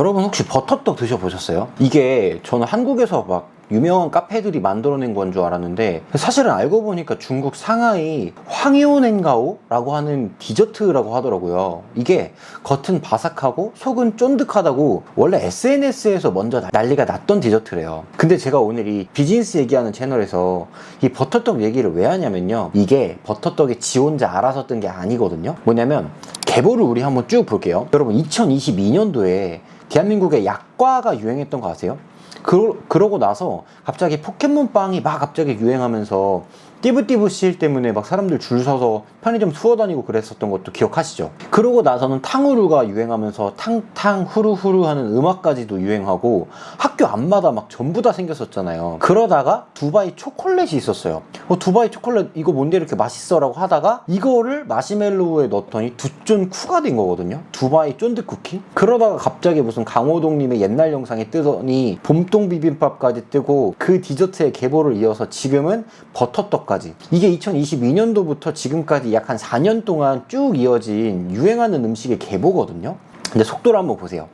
여러분 혹시 버터떡 드셔보셨어요? 이게 저는 한국에서 막 유명한 카페들이 만들어낸 건 줄 알았는데 사실은 알고 보니까 중국 상하이 황요넨가오라고 하는 디저트라고 하더라고요. 이게 겉은 바삭하고 속은 쫀득하다고 원래 SNS에서 먼저 난리가 났던 디저트래요. 근데 제가 오늘 이 비즈니스 얘기하는 채널에서 이 버터떡 얘기를 왜 하냐면요, 이게 버터떡이 지 혼자 알아서 뜬 게 아니거든요. 뭐냐면 계보를 우리 한번 쭉 볼게요. 여러분 2022년도에 대한민국에 약과가 유행했던 거 아세요? 그러고 나서 갑자기 포켓몬빵이 막 갑자기 유행하면서 띠부띠부 실 때문에 막 사람들 줄 서서 편의점 투어 다니고 그랬었던 것도 기억하시죠? 그러고 나서는 탕후루가 유행하면서 탕탕 후루후루 하는 음악까지도 유행하고 학교 앞마다 막 전부 다 생겼었잖아요. 그러다가 두바이 초콜릿이 있었어요. 두바이 초콜릿 이거 뭔데 이렇게 맛있어 라고 하다가 이거를 마시멜로우에 넣었더니 두쫀 쿠가 된 거거든요. 두바이 쫀득 쿠키. 그러다가 갑자기 무슨 강호동님의 옛날 영상이 뜨더니 봄동 비빔밥까지 뜨고 그 디저트의 계보를 이어서 지금은 버터떡. 이게 2022년도부터 지금까지 약 한 4년 동안 쭉 이어진 유행하는 음식의 계보거든요. 근데 속도를 한번 보세요.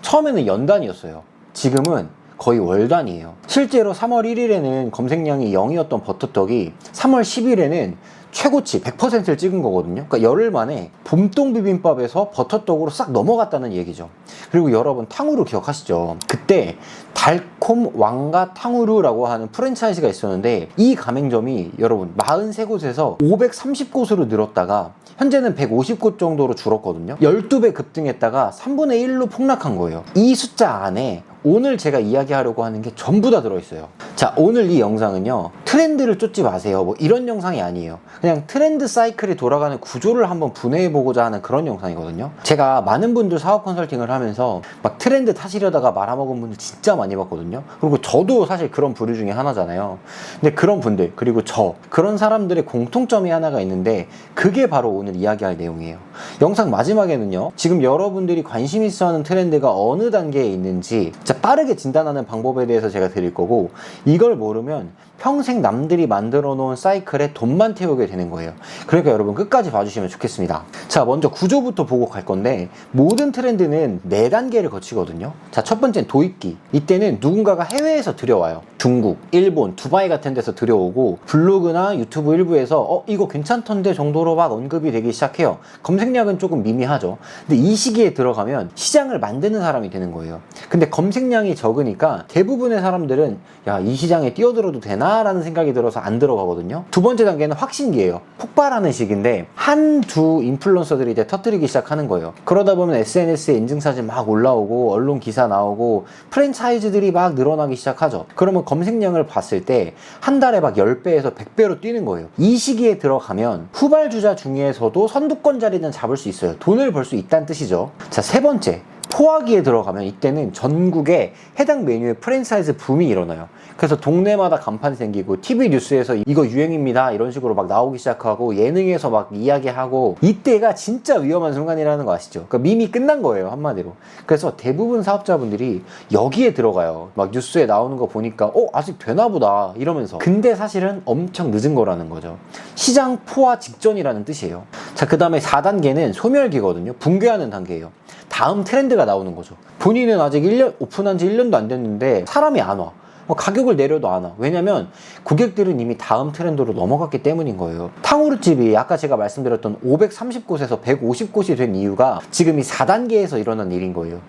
처음에는 연단이었어요. 지금은 거의 월단이에요. 실제로 3월 1일에는 검색량이 0이었던 버터떡이 3월 10일에는 최고치 100%를 찍은 거거든요. 그러니까 열흘 만에 봄동 비빔밥에서 버터떡으로 싹 넘어갔다는 얘기죠. 그리고 여러분 탕후루 기억하시죠? 그때 달콤 왕가 탕후루라고 하는 프랜차이즈가 있었는데 이 가맹점이 여러분 43곳에서 530곳으로 늘었다가 현재는 150곳 정도로 줄었거든요. 12배 급등했다가 3분의 1로 폭락한 거예요. 이 숫자 안에 오늘 제가 이야기하려고 하는 게 전부 다 들어있어요. 자, 오늘 이 영상은요, 트렌드를 쫓지 마세요 뭐 이런 영상이 아니에요. 그냥 트렌드 사이클이 돌아가는 구조를 한번 분해해보고자 하는 그런 영상이거든요. 제가 많은 분들 사업 컨설팅을 하면서 막 트렌드 타시려다가 말아먹은 분들 진짜 많이 봤거든요. 그리고 저도 사실 그런 부류 중에 하나잖아요. 근데 그런 분들, 그리고 그런 사람들의 공통점이 하나가 있는데 그게 바로 오늘 이야기할 내용이에요. 영상 마지막에는요, 지금 여러분들이 관심 있어 하는 트렌드가 어느 단계에 있는지 빠르게 진단하는 방법에 대해서 제가 드릴 거고, 이걸 모르면 평생 남들이 만들어 놓은 사이클에 돈만 태우게 되는 거예요. 그러니까 여러분 끝까지 봐주시면 좋겠습니다. 자, 먼저 구조부터 보고 갈 건데 모든 트렌드는 4단계를 거치거든요. 자, 첫 번째는 도입기. 이때는 누군가가 해외에서 들여와요. 중국, 일본, 두바이 같은 데서 들여오고 블로그나 유튜브 일부에서 이거 괜찮던데 정도로 막 언급이 되기 시작해요. 검색량은 조금 미미하죠. 근데 이 시기에 들어가면 시장을 만드는 사람이 되는 거예요. 근데 검색량이 적으니까 대부분의 사람들은 야, 이 시장에 뛰어들어도 되나? 라는 생각이 들어서 안 들어가거든요. 두 번째 단계는 확신기예요. 폭발하는 시기인데 한두 인플루언서들이 이제 터뜨리기 시작하는 거예요. 그러다 보면 SNS에 인증사진 막 올라오고 언론 기사 나오고 프랜차이즈들이 막 늘어나기 시작하죠. 그러면 검색량을 봤을 때 한 달에 막 10배에서 100배로 뛰는 거예요. 이 시기에 들어가면 후발주자 중에서도 선두권 자리는 잡을 수 있어요. 돈을 벌 수 있다는 뜻이죠. 자, 세 번째, 포화기에 들어가면 이때는 전국에 해당 메뉴의 프랜차이즈 붐이 일어나요. 그래서 동네마다 간판이 생기고 TV 뉴스에서 이거 유행입니다 이런 식으로 막 나오기 시작하고 예능에서 막 이야기하고, 이때가 진짜 위험한 순간이라는 거 아시죠? 그러니까 밈이 끝난 거예요, 한마디로. 그래서 대부분 사업자분들이 여기에 들어가요. 막 뉴스에 나오는 거 보니까 아직 되나 보다 이러면서. 근데 사실은 엄청 늦은 거라는 거죠. 시장 포화 직전이라는 뜻이에요. 자, 그 다음에 4단계는 소멸기거든요. 붕괴하는 단계예요. 다음 트렌드가 나오는 거죠. 본인은 아직 오픈한 지 1년도 안 됐는데 사람이 안 와. 가격을 내려도 안 와. 왜냐면 고객들은 이미 다음 트렌드로 넘어갔기 때문인 거예요. 탕후루집이 아까 제가 말씀드렸던 530곳에서 150곳이 된 이유가 지금 이 4단계에서 일어난 일인 거예요.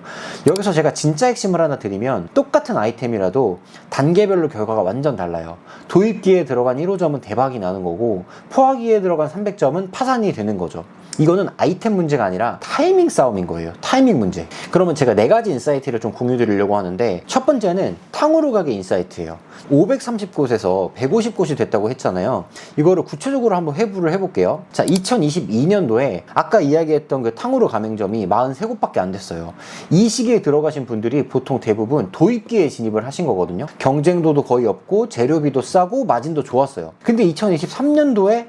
여기서 제가 진짜 핵심을 하나 드리면, 똑같은 아이템이라도 단계별로 결과가 완전 달라요. 도입기에 들어간 1호점은 대박이 나는 거고 포화기에 들어간 300점은 파산이 되는 거죠. 이거는 아이템 문제가 아니라 타이밍 싸움인 거예요. 타이밍 문제. 그러면 제가 4가지 인사이트를 좀 공유 드리려고 하는데, 첫 번째는 탕후루 가게 인사이트예요. 530곳에서 150곳이 됐다고 했잖아요. 이거를 구체적으로 한번 회부를 해볼게요. 자, 2022년도에 아까 이야기했던 그 탕후루 가맹점이 43곳밖에 안 됐어요. 이 시기에 들어가신 분들이 보통 대부분 도입기에 진입을 하신 거거든요. 경쟁도도 거의 없고 재료비도 싸고 마진도 좋았어요. 근데 2023년도에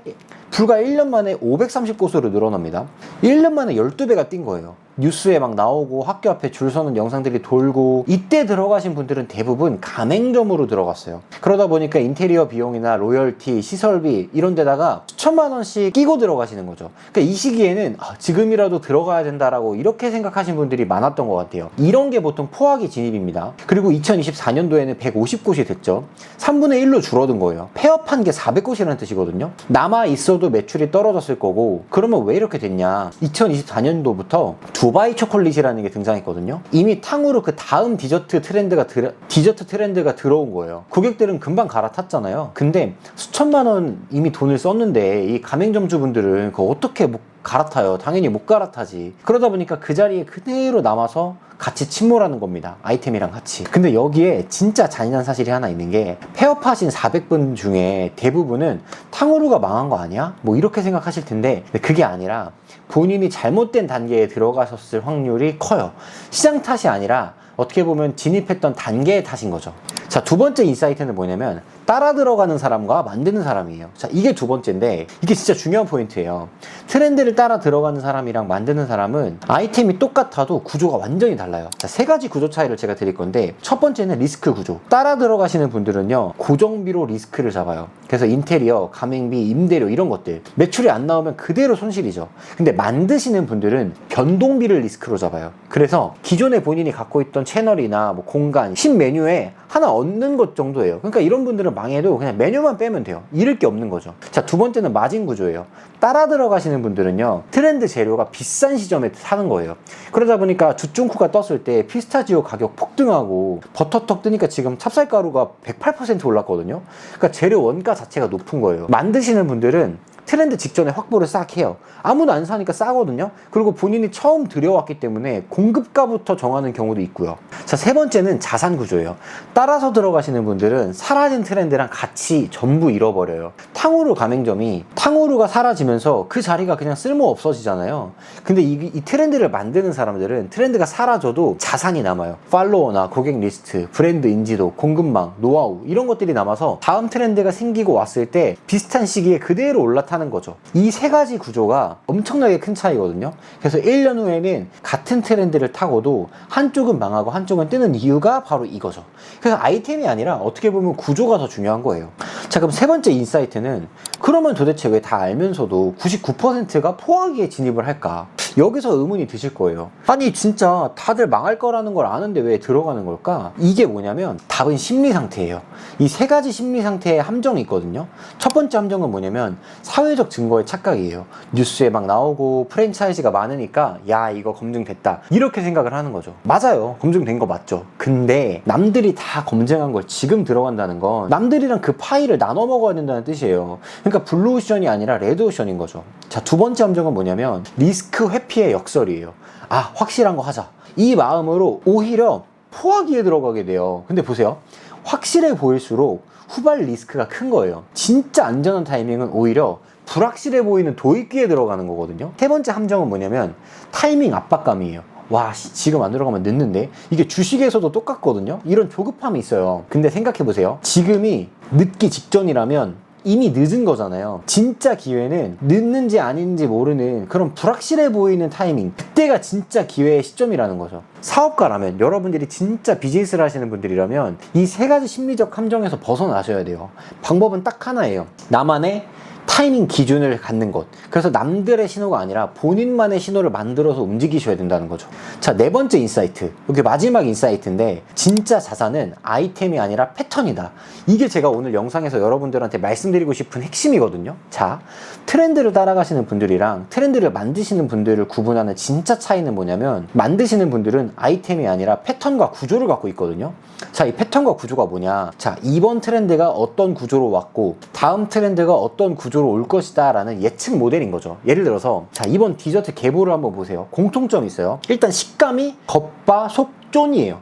불과 1년 만에 530곳으로 늘어납니다. 1년 만에 12배가 뛴 거예요. 뉴스에 막 나오고 학교 앞에 줄 서는 영상들이 돌고, 이때 들어가신 분들은 대부분 가맹점으로 들어갔어요. 그러다 보니까 인테리어 비용이나 로열티, 시설비 이런 데다가 수천만 원씩 끼고 들어가시는 거죠. 그러니까 이 시기에는 지금이라도 들어가야 된다라고 이렇게 생각하신 분들이 많았던 것 같아요. 이런 게 보통 포화기 진입입니다. 그리고 2024년도에는 150곳이 됐죠. 3분의 1로 줄어든 거예요. 폐업한 게 400곳이라는 뜻이거든요. 남아 있어도 매출이 떨어졌을 거고, 그러면 왜 이렇게 됐냐? 2024년도부터 두바이 초콜릿이라는 게 등장했거든요. 이미 탕후루 그 다음 디저트 트렌드가 들어온 거예요. 고객들은 금방 갈아탔잖아요. 근데 수천만 원 이미 돈을 썼는데 이 가맹점주분들은 그거 어떻게 못 갈아타요? 당연히 못 갈아타지. 그러다 보니까 그 자리에 그대로 남아서 같이 침몰하는 겁니다. 아이템이랑 같이. 근데 여기에 진짜 잔인한 사실이 하나 있는 게, 폐업하신 400분 중에 대부분은 탕후루가 망한 거 아니야? 뭐 이렇게 생각하실 텐데, 그게 아니라 본인이 잘못된 단계에 들어가셨을 확률이 커요. 시장 탓이 아니라 어떻게 보면 진입했던 단계의 탓인 거죠. 자, 두 번째 인사이트는 뭐냐면 따라 들어가는 사람과 만드는 사람이에요. 자, 이게 두 번째인데, 이게 진짜 중요한 포인트예요. 트렌드를 따라 들어가는 사람이랑 만드는 사람은 아이템이 똑같아도 구조가 완전히 달라요. 자, 세 가지 구조 차이를 제가 드릴 건데, 첫 번째는 리스크 구조. 따라 들어가시는 분들은요, 고정비로 리스크를 잡아요. 그래서 인테리어, 가맹비, 임대료 이런 것들 매출이 안 나오면 그대로 손실이죠. 근데 만드시는 분들은 변동비를 리스크로 잡아요. 그래서 기존에 본인이 갖고 있던 채널이나 뭐 공간, 신메뉴에 하나 얻는 것 정도예요. 그러니까 이런 분들은 망해도 그냥 메뉴만 빼면 돼요. 잃을 게 없는 거죠. 자, 두 번째는 마진 구조예요. 따라 들어가시는 분들은요, 트렌드 재료가 비싼 시점에 사는 거예요. 그러다 보니까 주중쿠가 떴을 때 피스타치오 가격 폭등하고, 버터떡 뜨니까 지금 찹쌀가루가 108% 올랐거든요. 그러니까 재료 원가 자체가 높은 거예요. 만드시는 분들은 트렌드 직전에 확보를 싹 해요. 아무도 안 사니까 싸거든요. 그리고 본인이 처음 들여왔기 때문에 공급가부터 정하는 경우도 있고요. 자, 세 번째는 자산 구조예요. 따라서 들어가시는 분들은 사라진 트렌드랑 같이 전부 잃어버려요. 탕후루 가맹점이 탕후루가 사라지면서 그 자리가 그냥 쓸모 없어지잖아요. 근데 이 트렌드를 만드는 사람들은 트렌드가 사라져도 자산이 남아요. 팔로워나 고객 리스트, 브랜드 인지도, 공급망, 노하우 이런 것들이 남아서 다음 트렌드가 생기고 왔을 때 비슷한 시기에 그대로 올라타는 거죠. 이 세 가지 구조가 엄청나게 큰 차이거든요. 그래서 1년 후에는 같은 트렌드를 타고도 한쪽은 망하고 한쪽은 뜨는 이유가 바로 이거죠. 그래서 아이템이 아니라 어떻게 보면 구조가 더 중요한 거예요. 자, 그럼 세 번째 인사이트는, 그러면 도대체 왜 다 알면서도 99%가 포화기에 진입을 할까? 여기서 의문이 드실 거예요. 아니 진짜 다들 망할 거라는 걸 아는데 왜 들어가는 걸까? 이게 뭐냐면 답은 심리 상태예요. 이 세 가지 심리 상태의 함정이 있거든요. 첫 번째 함정은 뭐냐면 사회적 증거의 착각이에요. 뉴스에 막 나오고 프랜차이즈가 많으니까 야 이거 검증됐다 이렇게 생각을 하는 거죠. 맞아요, 검증된 거 맞죠. 근데 남들이 다 검증한 걸 지금 들어간다는 건 남들이랑 그 파이를 나눠 먹어야 된다는 뜻이에요. 그러니까 블루오션이 아니라 레드오션인 거죠. 자, 두 번째 함정은 뭐냐면 리스크 회피의 역설이에요. 아, 확실한 거 하자, 이 마음으로 오히려 포화기에 들어가게 돼요. 근데 보세요, 확실해 보일수록 후발 리스크가 큰 거예요. 진짜 안전한 타이밍은 오히려 불확실해 보이는 도입기에 들어가는 거거든요. 세 번째 함정은 뭐냐면 타이밍 압박감이에요. 와, 지금 안 들어가면 늦는데? 이게 주식에서도 똑같거든요. 이런 조급함이 있어요. 근데 생각해보세요. 지금이 늦기 직전이라면 이미 늦은 거잖아요. 진짜 기회는 늦는지 아닌지 모르는 그런 불확실해 보이는 타이밍, 그때가 진짜 기회의 시점이라는 거죠. 사업가라면, 여러분들이 진짜 비즈니스를 하시는 분들이라면 이 세 가지 심리적 함정에서 벗어나셔야 돼요. 방법은 딱 하나예요. 나만의 타이밍 기준을 갖는 것. 그래서 남들의 신호가 아니라 본인만의 신호를 만들어서 움직이셔야 된다는 거죠. 자, 네 번째 인사이트, 이게 마지막 인사이트인데, 진짜 자산은 아이템이 아니라 패턴이다. 이게 제가 오늘 영상에서 여러분들한테 말씀드리고 싶은 핵심이거든요. 자, 트렌드를 따라가시는 분들이랑 트렌드를 만드시는 분들을 구분하는 진짜 차이는 뭐냐면, 만드시는 분들은 아이템이 아니라 패턴과 구조를 갖고 있거든요. 자, 이 패턴과 구조가 뭐냐? 자, 이번 트렌드가 어떤 구조로 왔고 다음 트렌드가 어떤 구조로 올 것이다 라는 예측 모델인 거죠. 예를 들어서, 자, 이번 디저트 계보를 한번 보세요. 공통점이 있어요. 일단 식감이 겉바 속 쫀이에요.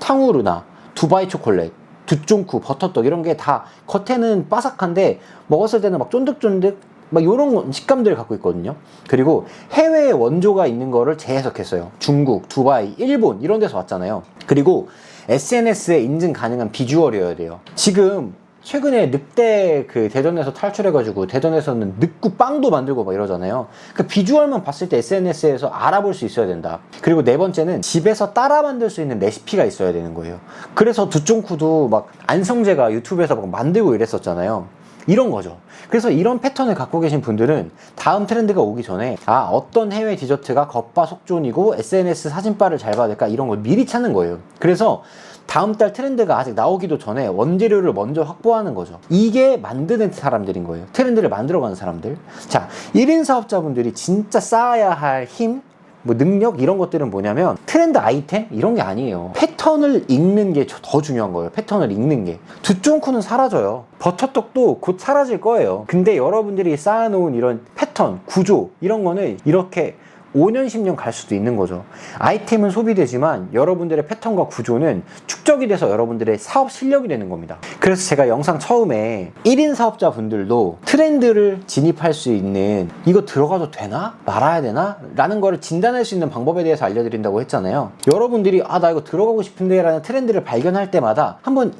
탕후루나 두바이 초콜릿, 두쫑쿠, 버터떡 이런 게 다 겉에는 바삭한데 먹었을 때는 막 쫀득쫀득 막 이런 식감들을 갖고 있거든요. 그리고 해외에 원조가 있는 거를 재해석했어요. 중국, 두바이, 일본 이런 데서 왔잖아요. 그리고 SNS에 인증 가능한 비주얼이어야 돼요. 지금 최근에 늑대 그 대전에서 탈출해가지고 대전에서는 늑구 빵도 만들고 막 이러잖아요. 그 비주얼만 봤을 때 SNS에서 알아볼 수 있어야 된다. 그리고 네 번째는 집에서 따라 만들 수 있는 레시피가 있어야 되는 거예요. 그래서 두쫑쿠도 막 안성재가 유튜브에서 막 만들고 이랬었잖아요. 이런 거죠. 그래서 이런 패턴을 갖고 계신 분들은 다음 트렌드가 오기 전에 어떤 해외 디저트가 겉바속존이고 SNS 사진빨을 잘 받을까 이런 걸 미리 찾는 거예요. 그래서 다음 달 트렌드가 아직 나오기도 전에 원재료를 먼저 확보하는 거죠. 이게 만드는 사람들인 거예요. 트렌드를 만들어가는 사람들. 자, 1인 사업자분들이 진짜 쌓아야 할 힘, 뭐 능력 이런 것들은 뭐냐면 트렌드 아이템 이런 게 아니에요. 패턴을 읽는 게 더 중요한 거예요. 패턴을 읽는 게. 두쫑쿠는 사라져요. 버터떡도 곧 사라질 거예요. 근데 여러분들이 쌓아놓은 이런 패턴, 구조 이런 거는 이렇게 5년, 10년 갈 수도 있는 거죠. 아이템은 소비되지만 여러분들의 패턴과 구조는 축적이 돼서 여러분들의 사업 실력이 되는 겁니다. 그래서 제가 영상 처음에 1인 사업자분들도 트렌드를 진입할 수 있는 이거 들어가도 되나? 말아야 되나? 라는 거를 진단할 수 있는 방법에 대해서 알려드린다고 했잖아요. 여러분들이 나 이거 들어가고 싶은데 라는 트렌드를 발견할 때마다 한번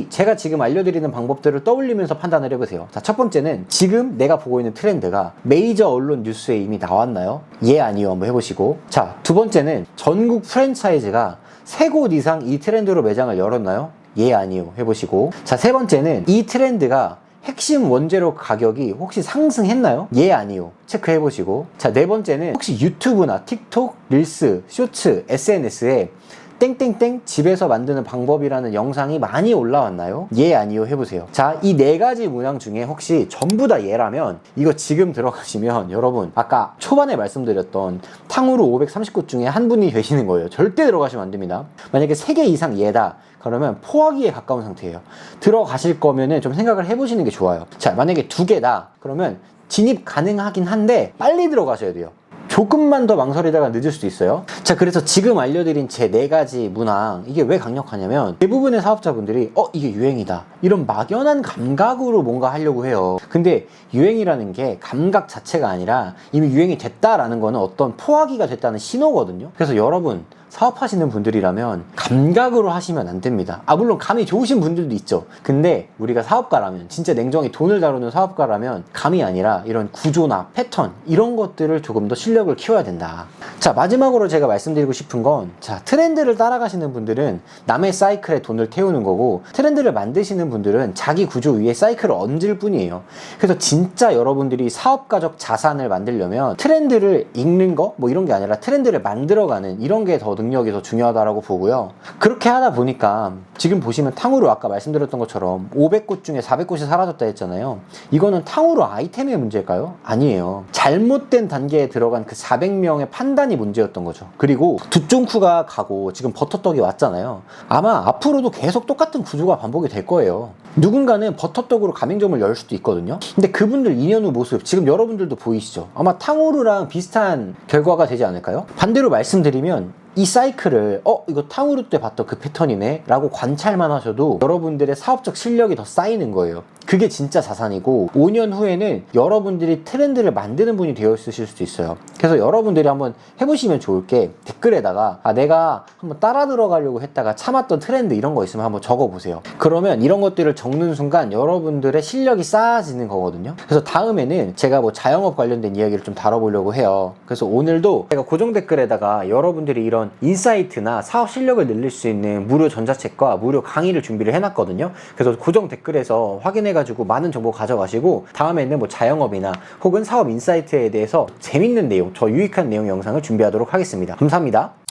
제가 지금 알려드리는 방법들을 떠올리면서 판단을 해보세요. 자, 첫 번째는 지금 내가 보고 있는 트렌드가 메이저 언론 뉴스에 이미 나왔나요? 예, 아니요. 한번 해보시고. 자, 두 번째는 전국 프랜차이즈가 3곳 이상 이 트렌드로 매장을 열었나요? 예, 아니요. 해보시고. 자, 세 번째는 이 트렌드가 핵심 원재료 가격이 혹시 상승했나요? 예, 아니요. 체크해보시고. 자, 네 번째는 혹시 유튜브나 틱톡, 릴스, 쇼츠, SNS에 땡땡땡 집에서 만드는 방법이라는 영상이 많이 올라왔나요? 예, 아니요 해보세요. 자, 이 4가지 문항 중에 혹시 전부 다 예라면 이거 지금 들어가시면 여러분 아까 초반에 말씀드렸던 탕후루 530곳 중에 한 분이 되시는 거예요. 절대 들어가시면 안 됩니다. 만약에 3개 이상 예다 그러면 포화기에 가까운 상태예요. 들어가실 거면은 좀 생각을 해보시는 게 좋아요. 자, 만약에 2개다 그러면 진입 가능하긴 한데 빨리 들어가셔야 돼요. 조금만 더 망설이다가 늦을 수도 있어요. 자, 그래서 지금 알려드린 제 4가지 문항 이게 왜 강력하냐면 대부분의 사업자분들이 이게 유행이다 이런 막연한 감각으로 뭔가 하려고 해요. 근데 유행이라는 게 감각 자체가 아니라 이미 유행이 됐다라는 거는 어떤 포화기가 됐다는 신호거든요. 그래서 여러분 사업하시는 분들이라면 감각으로 하시면 안 됩니다. 물론 감이 좋으신 분들도 있죠. 근데 우리가 사업가라면 진짜 냉정히 돈을 다루는 사업가라면 감이 아니라 이런 구조나 패턴 이런 것들을 조금 더 실력을 키워야 된다. 자, 마지막으로 제가 말씀드리고 싶은 건 트렌드를 따라가시는 분들은 남의 사이클에 돈을 태우는 거고 트렌드를 만드시는 분들은 자기 구조 위에 사이클을 얹을 뿐이에요. 그래서 진짜 여러분들이 사업가적 자산을 만들려면 트렌드를 읽는 거 뭐 이런 게 아니라 트렌드를 만들어가는 이런 게 더 능력이 더 중요하다고 보고요. 그렇게 하다 보니까 지금 보시면 탕후루 아까 말씀드렸던 것처럼 500곳 중에 400곳이 사라졌다 했잖아요. 이거는 탕후루 아이템의 문제일까요? 아니에요. 잘못된 단계에 들어간 그 400명의 판단이 문제였던 거죠. 그리고 두쫑쿠가 가고 지금 버터떡이 왔잖아요. 아마 앞으로도 계속 똑같은 구조가 반복이 될 거예요. 누군가는 버터떡으로 가맹점을 열 수도 있거든요. 근데 그분들 2년 후 모습 지금 여러분들도 보이시죠? 아마 탕후루랑 비슷한 결과가 되지 않을까요? 반대로 말씀드리면 이 사이클을 이거 탕후루 때 봤던 그 패턴이네 라고 관찰만 하셔도 여러분들의 사업적 실력이 더 쌓이는 거예요. 그게 진짜 자산이고 5년 후에는 여러분들이 트렌드를 만드는 분이 되어 있으실 수도 있어요. 그래서 여러분들이 한번 해보시면 좋을 게 댓글에다가 내가 한번 따라 들어가려고 했다가 참았던 트렌드 이런 거 있으면 한번 적어보세요. 그러면 이런 것들을 적는 순간 여러분들의 실력이 쌓아지는 거거든요. 그래서 다음에는 제가 뭐 자영업 관련된 이야기를 좀 다뤄보려고 해요. 그래서 오늘도 제가 고정 댓글에다가 여러분들이 이런 인사이트나 사업 실력을 늘릴 수 있는 무료 전자책과 무료 강의를 준비를 해놨거든요. 그래서 고정 댓글에서 확인해가지고 많은 정보 가져가시고 다음에는 뭐 자영업이나 혹은 사업 인사이트에 대해서 재밌는 내용, 더 유익한 내용 영상을 준비하도록 하겠습니다. 감사합니다.